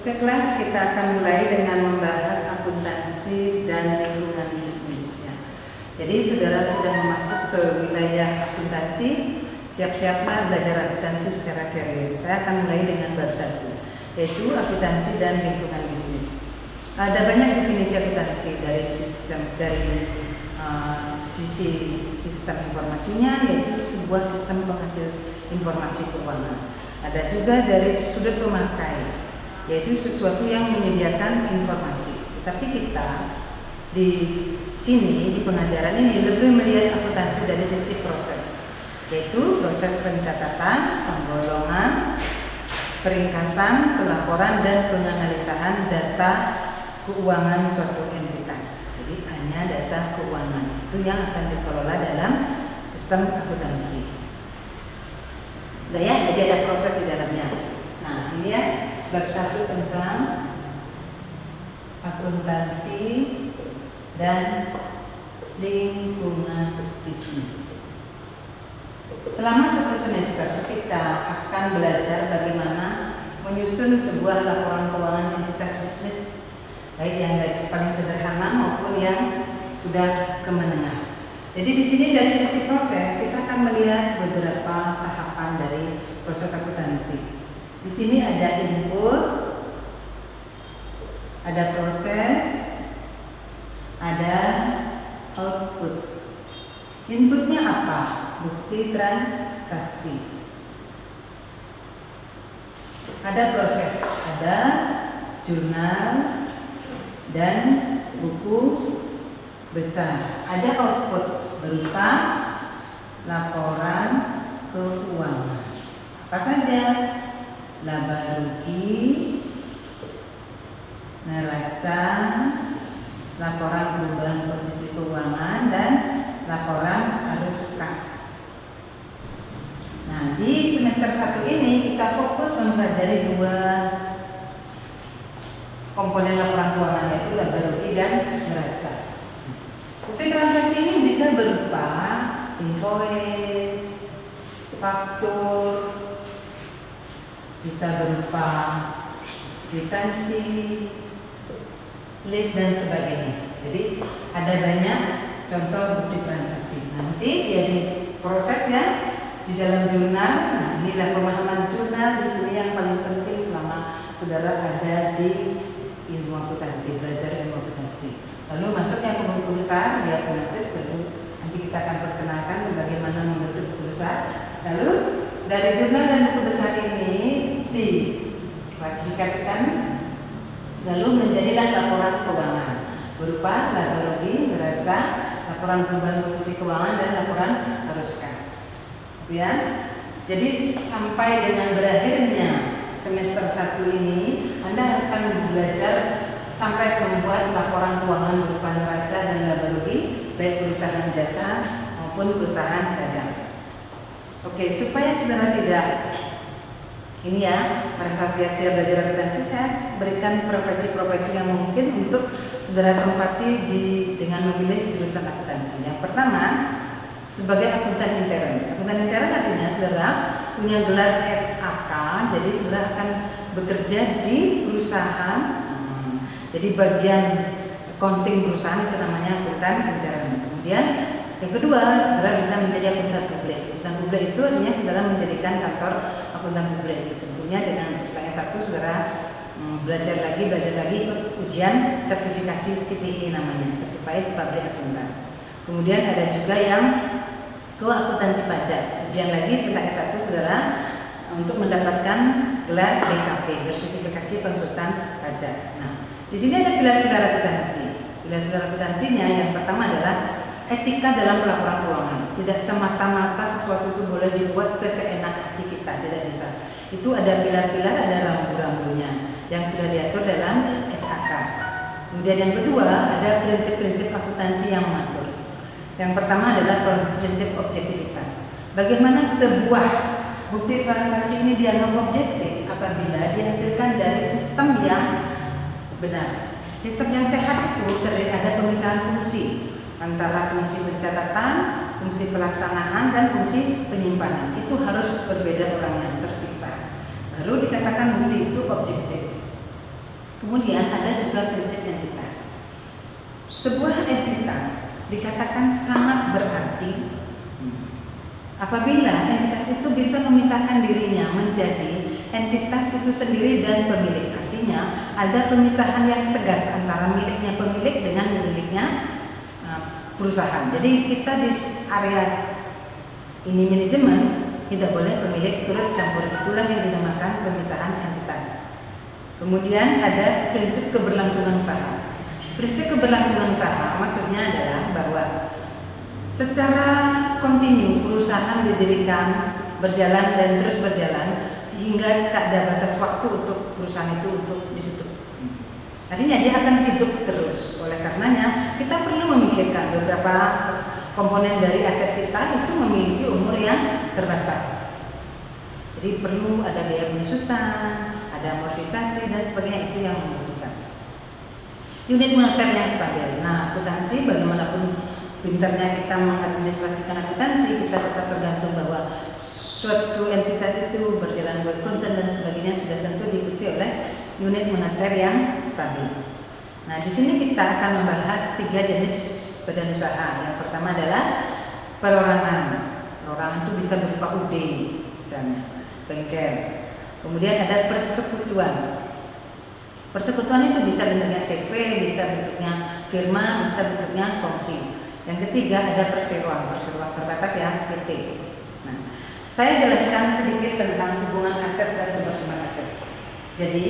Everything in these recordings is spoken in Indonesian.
Oke kelas, kita akan mulai dengan membahas akuntansi dan lingkungan bisnis ya. Jadi saudara sudah masuk ke wilayah akuntansi, siap-siaplah belajar akuntansi secara serius. Saya akan mulai dengan bab 1, yaitu akuntansi dan lingkungan bisnis. Ada banyak definisi akuntansi dari sisi sistem informasinya, yaitu sebuah sistem penghasil informasi keuangan. Ada juga dari sudut pemakai, yaitu sesuatu yang menyediakan informasi. Tapi kita di sini di pengajaran ini lebih melihat akuntansi dari sisi proses, yaitu proses pencatatan, penggolongan, peringkasan, pelaporan dan penganalisaan data keuangan suatu entitas. Jadi hanya data keuangan itu yang akan dikelola dalam sistem akuntansi. Nah ya, jadi ada proses di dalamnya. Nah ini ya, bab 1 tentang akuntansi dan lingkungan bisnis. Selama 1 semester kita akan belajar bagaimana menyusun sebuah laporan keuangan entitas bisnis, baik yang dari paling sederhana maupun yang sudah ke menengah. Jadi di sini dari sisi proses kita akan melihat beberapa tahapan dari proses akuntansi. Di sini ada input, ada proses, ada output. Inputnya apa? Bukti transaksi. Ada proses, ada jurnal dan buku besar. Ada output berupa laporan keuangan. Apa saja? Laba rugi, neraca, laporan perubahan posisi keuangan, dan laporan arus kas. Nah, di semester 1 ini kita fokus mempelajari 2 komponen laporan keuangan, yaitu laba rugi dan neraca. Bukti transaksi ini bisa berupa invoice, faktur, bisa berupa kwitansi, list dan sebagainya. Jadi ada banyak contoh bukti transaksi. Nanti dia diproses ya di dalam jurnal. Nah, inilah pemahaman jurnal di sini yang paling penting selama saudara ada di ilmu akuntansi, belajar ilmu akuntansi. Lalu masuknya ke buku besar, dia otomatis perlu nanti kita akan perkenalkan bagaimana membentuk buku besar. Lalu dari jurnal dan buku besar ini diklasifikasikan lalu menjadilah laporan keuangan berupa laba rugi, neraca, laporan perubahan posisi keuangan dan laporan arus kas. Gitu ya. Jadi sampai dengan berakhirnya semester 1 ini Anda akan belajar sampai membuat laporan keuangan berupa neraca dan laba rugi baik perusahaan jasa maupun perusahaan dagang. Oke, supaya saudara tidak ini ya merasa sia-sia belajar akuntansi, saya berikan profesi-profesi yang mungkin untuk saudara tempati dengan memilih jurusan akuntansi. Yang pertama, sebagai akuntan intern. Akuntan intern artinya saudara punya gelar SAK, jadi saudara akan bekerja di perusahaan. Jadi bagian accounting perusahaan itu namanya akuntan intern. Kemudian yang kedua, saudara bisa menjadi akuntan publik. Akuntan publik itu artinya saudara mendirikan kantor akuntan publik. Tentunya dengan setelah S1 saudara belajar lagi ikut ujian sertifikasi CPA namanya, Certified Public Accountant. Kemudian ada juga yang ke akuntansi pajak. Ujian lagi setelah S1 saudara untuk mendapatkan gelar BKP, bersertifikasi konsultan pajak. Nah, di sini ada pilar-pilar akuntansi. Pilar-pilar akuntansinya yang pertama adalah etika dalam pelaporan keuangan. Tidak semata-mata sesuatu itu boleh dibuat sekeenak hati kita, tidak bisa. Itu ada pilar-pilar, ada rambu-rambunya yang sudah diatur dalam SAK. Kemudian yang kedua, ada prinsip-prinsip akuntansi yang mengatur. Yang pertama adalah prinsip objektivitas. Bagaimana sebuah bukti transaksi ini dianggap objektif apabila dihasilkan dari sistem yang benar. Sistem yang sehat itu terdiri ada pemisahan fungsi antara fungsi pencatatan, fungsi pelaksanaan, dan fungsi penyimpanan. Itu harus berbeda orangnya, terpisah. Baru dikatakan bukti itu objektif. Kemudian ada juga prinsip entitas. Sebuah entitas dikatakan sangat berarti apabila entitas itu bisa memisahkan dirinya menjadi entitas itu sendiri dan pemilik. Artinya ada pemisahan yang tegas antara miliknya pemilik dengan miliknya perusahaan. Jadi kita di area ini manajemen tidak boleh pemilik turut campur. Itulah yang dinamakan pemisahan entitas. Kemudian ada prinsip keberlangsungan usaha. Prinsip keberlangsungan usaha maksudnya adalah bahwa secara kontinu perusahaan didirikan, berjalan dan terus berjalan sehingga tak ada batas waktu untuk perusahaan itu untuk ditutup. Artinya dia akan hidup terus. Oleh karenanya kita perlu memikirkan beberapa komponen dari aset kita itu memiliki umur yang terbatas. Jadi perlu ada biaya pengusutan, ada amortisasi dan sebagainya, itu yang membutuhkan. Unit moneter yang stabil. Nah, akuntansi bagaimanapun pintarnya kita mengadministrasikan akuntansi, kita tetap tergantung bahwa suatu entitas itu berjalan going concern dan sebagainya sudah tentu diikuti oleh unit moneter yang stabil. Nah, di sini kita akan membahas 3 jenis badan usaha. Yang pertama adalah perorangan. Perorangan itu bisa berupa UD misalnya, bengkel. Kemudian ada persekutuan. Persekutuan itu bisa bentuknya CV, bisa bentuknya firma, bisa bentuknya kongsi. Yang ketiga ada perseroan. Perseroan terbatas ya, PT. Nah, saya jelaskan sedikit tentang hubungan aset dan sumber-sumber aset. Jadi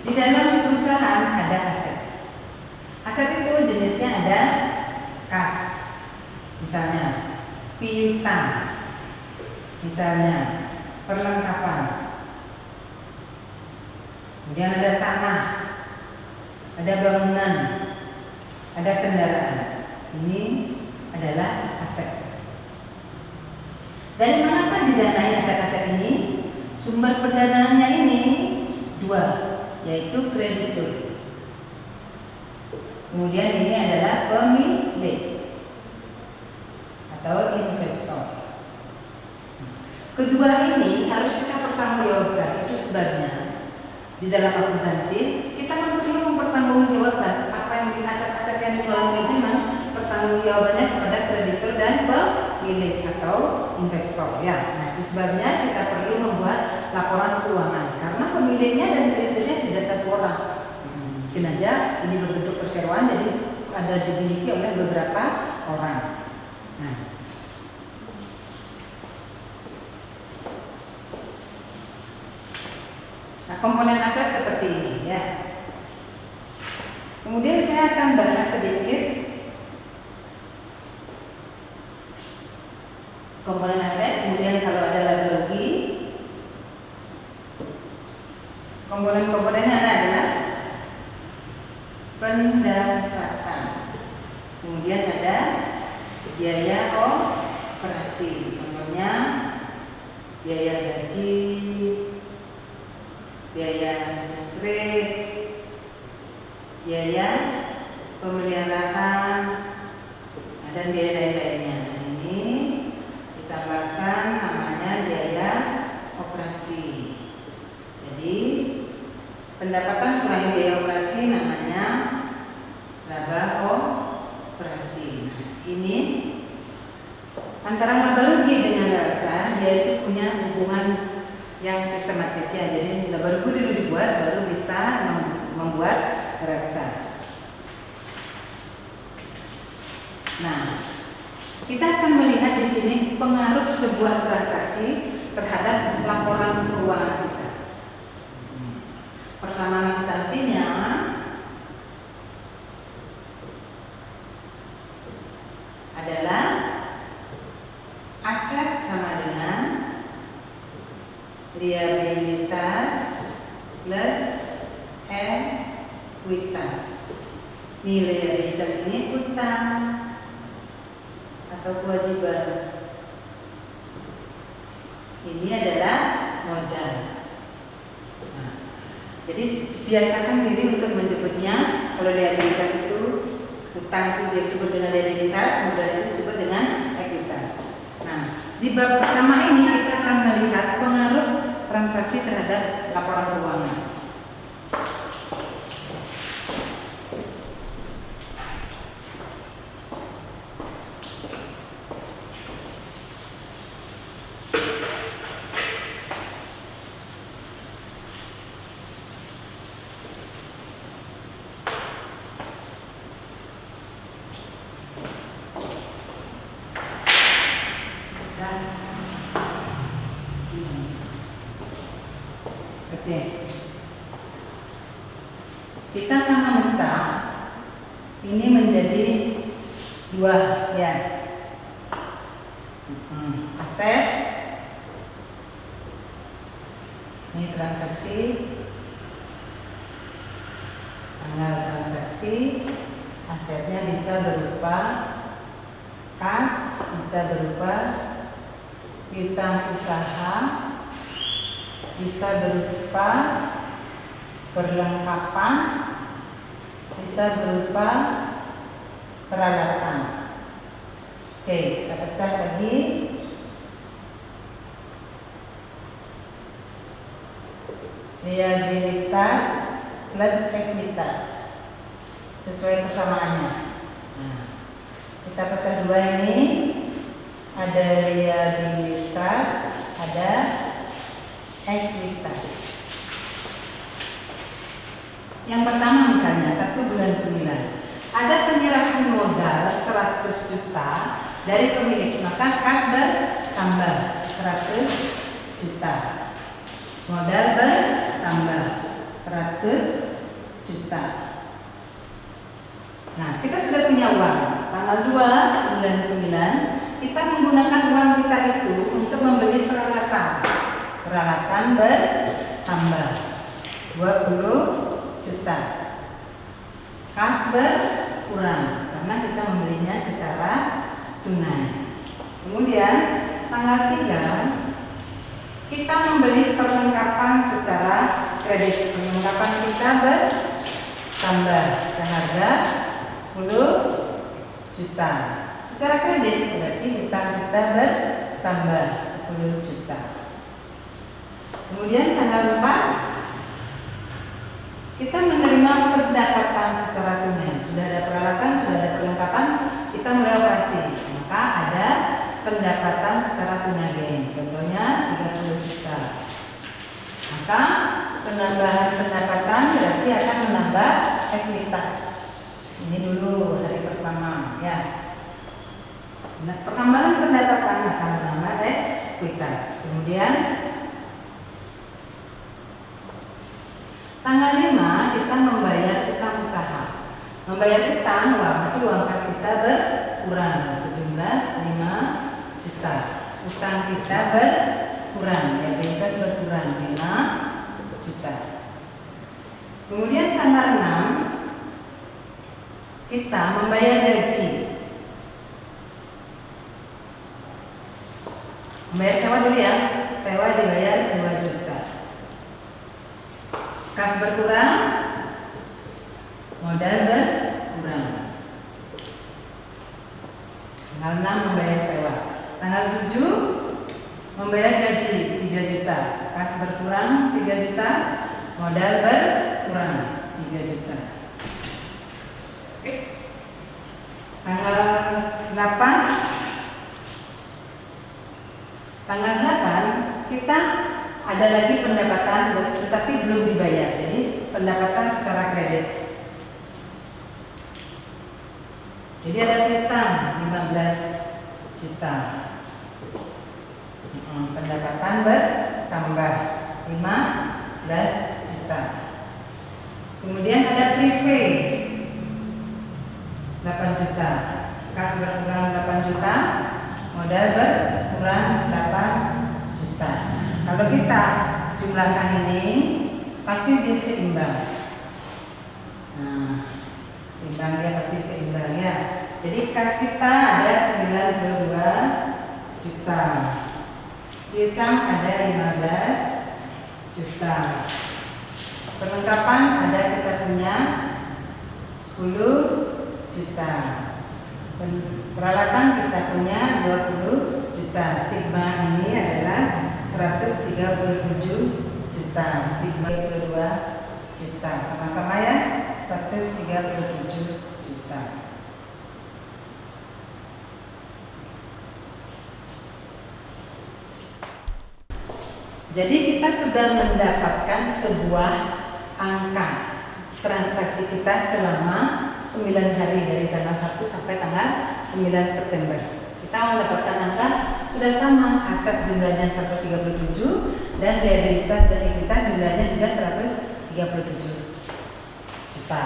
di dalam perusahaan ada aset. Aset itu jenisnya ada kas, misalnya piutang, misalnya perlengkapan. Kemudian ada tanah, ada bangunan, ada kendaraan. Ini adalah aset. Dari manakah didanai aset-aset ini? Sumber pendanaannya ini 2, yaitu kreditur. Kemudian ini adalah pemilik atau investor. Kedua ini harus kita pertanggungjawabkan. Itu sebabnya di dalam akuntansi kita perlu mempertanggungjawabkan apa yang di aset-aset yang dikelola manajemen, pertanggungjawabannya kepada kreditur dan pemilik atau investor ya. Nah, itu sebabnya kita perlu membuat laporan keuangan karena pemiliknya dan krediturnya tidak satu orang. Mungkin aja ini berbentuk perseroan, jadi ada dimiliki oleh beberapa orang. Nah, komponen aset seperti ini ya. Kemudian saya akan bahas sedikit komponen aset. Kemudian kalau ada laba rugi, komponen-komponennya adalah pendapatan. Kemudian ada biaya operasi, contohnya biaya gaji, biaya listrik, biaya pemeliharaan, dan biaya lain-lainnya. Nah, ini ditambahkan namanya biaya operasi. Jadi pendapatan kurangi biaya operasi namanya laba operasi. Nah, ini antara laba rugi dengan neraca dia itu punya hubungan yang sistematis ya. Jadi laba rugi dulu dibuat baru bisa membuat neraca. Nah, kita akan melihat di sini pengaruh sebuah transaksi terhadap laporan keuangan kita. Persamaan akuntansinya adalah aset sama dengan liabilitas plus ekuitas. Ini liabilitas ini utang atau kewajiban. Ini adalah modal. Nah, jadi biasakan diri untuk menyebutnya, kalau liabilitas itu utang itu disebut dengan liabilitas, modal itu disebut dengan ekuitas. Nah, di bab pertama ini kita akan melihat pengaruh transaksi terhadap laporan keuangan. Oke. Kita akan memecah ini menjadi dua ya. Aset, ini transaksi, tanggal transaksi, asetnya bisa berupa kas, bisa berupa piutang usaha, bisa berupa perlengkapan, bisa berupa peralatan. Oke, kita pecah lagi. Liabilitas plus ekuitas sesuai persamaannya. Nah, kita pecah dua ini. Ada liabilitas, ada ekuitas. Yang pertama misalnya 1 bulan 9 ada penyerahan modal 100 juta dari pemilik, maka kas bertambah 100 juta. Modal bertambah 100 juta. Nah, kita sudah punya uang. Tanggal 2 bulan 9 kita menggunakan uang kita itu untuk membeli peralatan. Peralatan bertambah 20 juta. Kas berkurang karena kita membelinya secara tunai. Kemudian tanggal 3 kita membeli perlengkapan secara kredit. Perlengkapan kita bertambah seharga 10 juta. Secara kredit berarti hutang kita bertambah 10 juta. Kemudian tanggal 4 kita menerima pendapatan secara tunai. Sudah ada peralatan, sudah ada perlengkapan, kita mulai operasi. Maka ada pendapatan secara tunai. Contohnya 30 juta. Maka penambahan pendapatan berarti akan menambah ekuitas. Ini dulu hari pertama ya. Nah, penambahan pendapatan akan menambah ekuitas. Kemudian tanggal 5 kita membayar utang usaha. Membayar utang berarti uang kas kita berkurang sejumlah 5 juta. Utang kita berkurang, liabilitas berkurang 5 juta. Kemudian tanggal 6 kita membayar gaji. Membayar sewa dulu ya. Sewa dibayar 2 juta. Kas berkurang, modal berkurang. Tanggal 6 membayar sewa. Tanggal 7 membayar gaji 3 juta. Kas berkurang 3 juta, modal berkurang 3 juta. Tanggal 8 kita ada lagi pendapatan tetapi belum dibayar. Jadi pendapatan secara kredit. Jadi ada piutang 15 juta. Pendapatan bertambah 15 juta. Kemudian ada prive 8 juta. Kas berkurang 8 juta, modal berkurang 8 juta. Kalau kita jumlahkan ini pasti dia seimbang. Nah, seimbang dia pasti seimbang ya. Jadi kas kita ada 92 juta. Piutang ada 15 juta. Perlengkapan ada kita punya 10 juta. Peralatan kita punya 20 juta. Sigma ini adalah 137 juta. Sigma 22 juta. Sama-sama ya, 137 juta. Jadi kita sudah mendapatkan sebuah angka transaksi kita selama 9 hari dari tanggal 1 sampai tanggal 9 September. Kita mendapatkan angka sudah sama, aset jumlahnya 137 dan liabilitas dan ekuitas liabilitas jumlahnya juga 137 juta.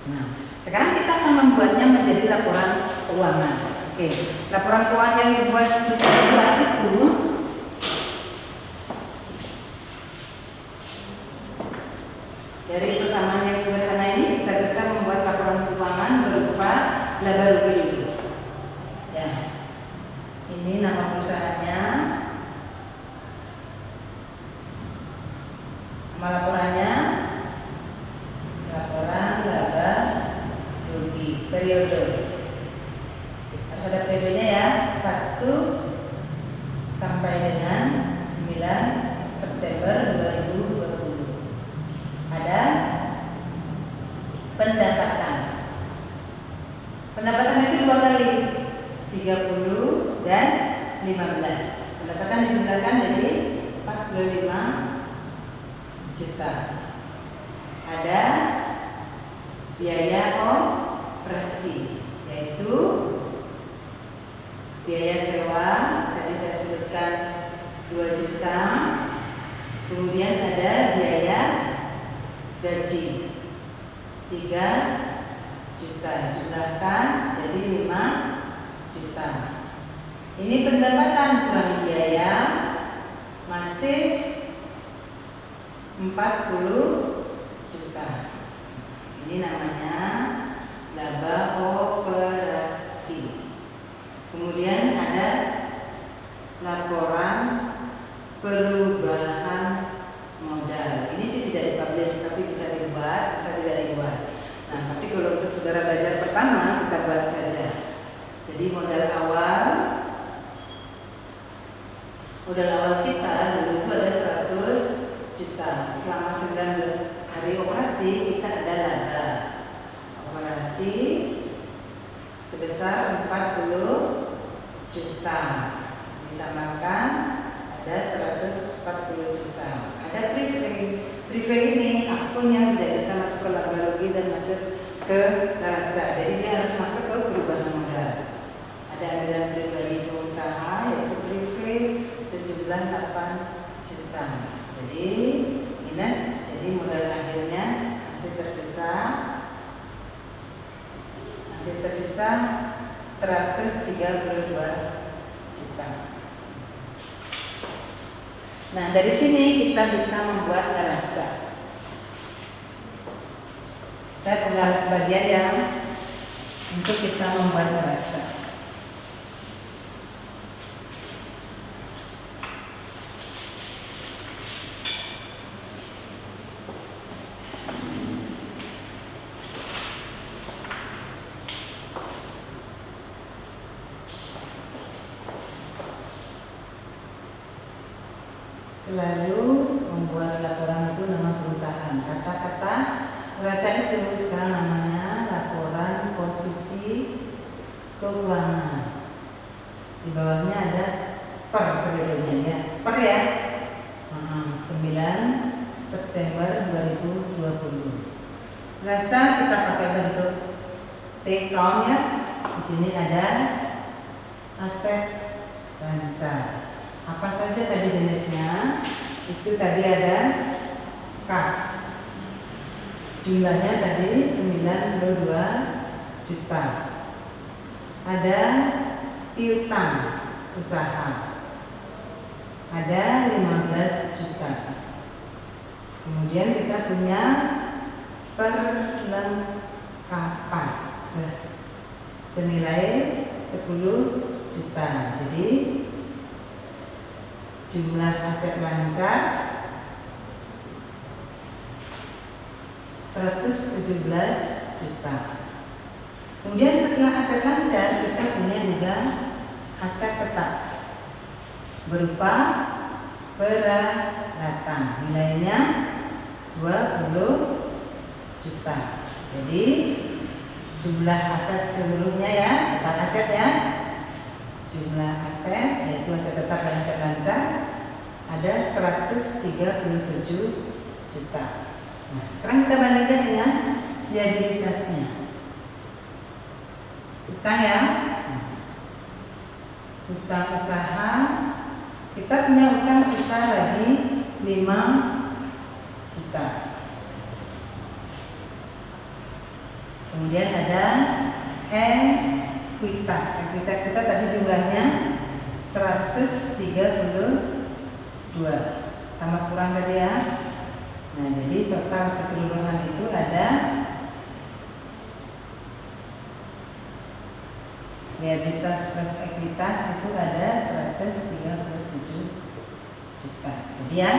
Nah, sekarang kita akan membuatnya menjadi laporan keuangan. Oke, laporan keuangan yang bisa dibuat itu dari persamaan yang sederhana ini kita bisa membuat laporan keuangan berupa laba rugi dulu. Ya, ini nama perusahaannya, nama laporannya, laporan laba rugi periode. Harus ada periodenya ya, 1 sampai dengan 9 September 2020. Ada pendapatan. Pendapatan itu 2 kali, 30 dan 15. Pendapatan dijumlahkan jadi 45 juta. Ada biaya operasi, yaitu biaya sewa, tadi saya sebutkan 2 juta. Kemudian ada biaya gaji 3 juta, jumlahkan jadi 5 juta. Ini pendapatan kurang biaya masih 40 juta. Ini namanya laba operasi. Kemudian ada laporan perubahan modal. Ini sih tidak dipublish, tapi bisa dibuat, bisa tidak dibuat. Nah, tapi kalau untuk saudara belajar pertama, kita buat saja. Jadi modal awal kita dulu itu ada 100 juta. Selama 9 hari operasi kita ada laba operasi sebesar 40 juta. Ditambahkan ada 140 juta. Ada prefay ini akun yang tidak bisa masuk ke laba rugi dan masuk ke neraca. Jadi dia harus masuk ke perubahan modal. Ada ambilan pribadi pengusaha yaitu prefay sejumlah 8 juta. Jadi minus, jadi modal akhirnya masih tersisa 132 juta. Nah, dari sini kita bisa membuat neraca. Saya tinggal sebagian yang untuk kita membuat neraca. Selalu membuat laporan itu nama perusahaan. Kata-kata neraca itu sekarang namanya laporan posisi keuangan. Di bawahnya ada per periodenya ya. Per ya. 9 September 2020. Neraca kita pakai bentuk T-count ya. Di sini ada aset lancar. Apa saja tadi jenisnya? Itu tadi ada kas. Jumlahnya tadi 92 juta. Ada piutang usaha. Ada 15 juta. Kemudian kita punya perlengkapan senilai 10 juta. Jadi jumlah aset lancar 117 juta. Kemudian setelah aset lancar kita punya juga aset tetap berupa peralatan, nilainya 20 juta. Jadi jumlah aset seluruhnya ya, total aset ya, jumlah aset yaitu aset tetap dan aset lancar ada 137 juta. Nah, sekarang kita bandingkan dengan liabilitasnya. Utang ya, utang usaha, kita punya utang sisa lagi juta. Kemudian ada ekuitas. Ekuitas kita tadi jumlahnya 132. Tambah kurang tadi ya. Nah, jadi total keseluruhan itu ada liabilitas plus ekuitas itu ada 137 juta. Jadi ya,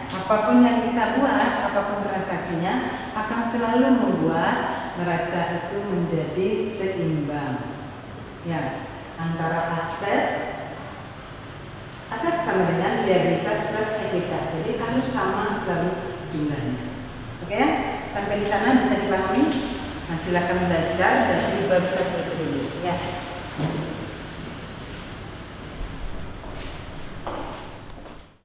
apapun yang kita buat, apapun transaksinya akan selalu membuat neraca itu menjadi seimbang. Ya, antara aset sama dengan liabilitas plus ekuitas. Jadi harus sama selalu jumlahnya. Oke ya? Sampai di sana bisa dipahami? Nah, silakan belajar dari bab 1 itu dulu ya.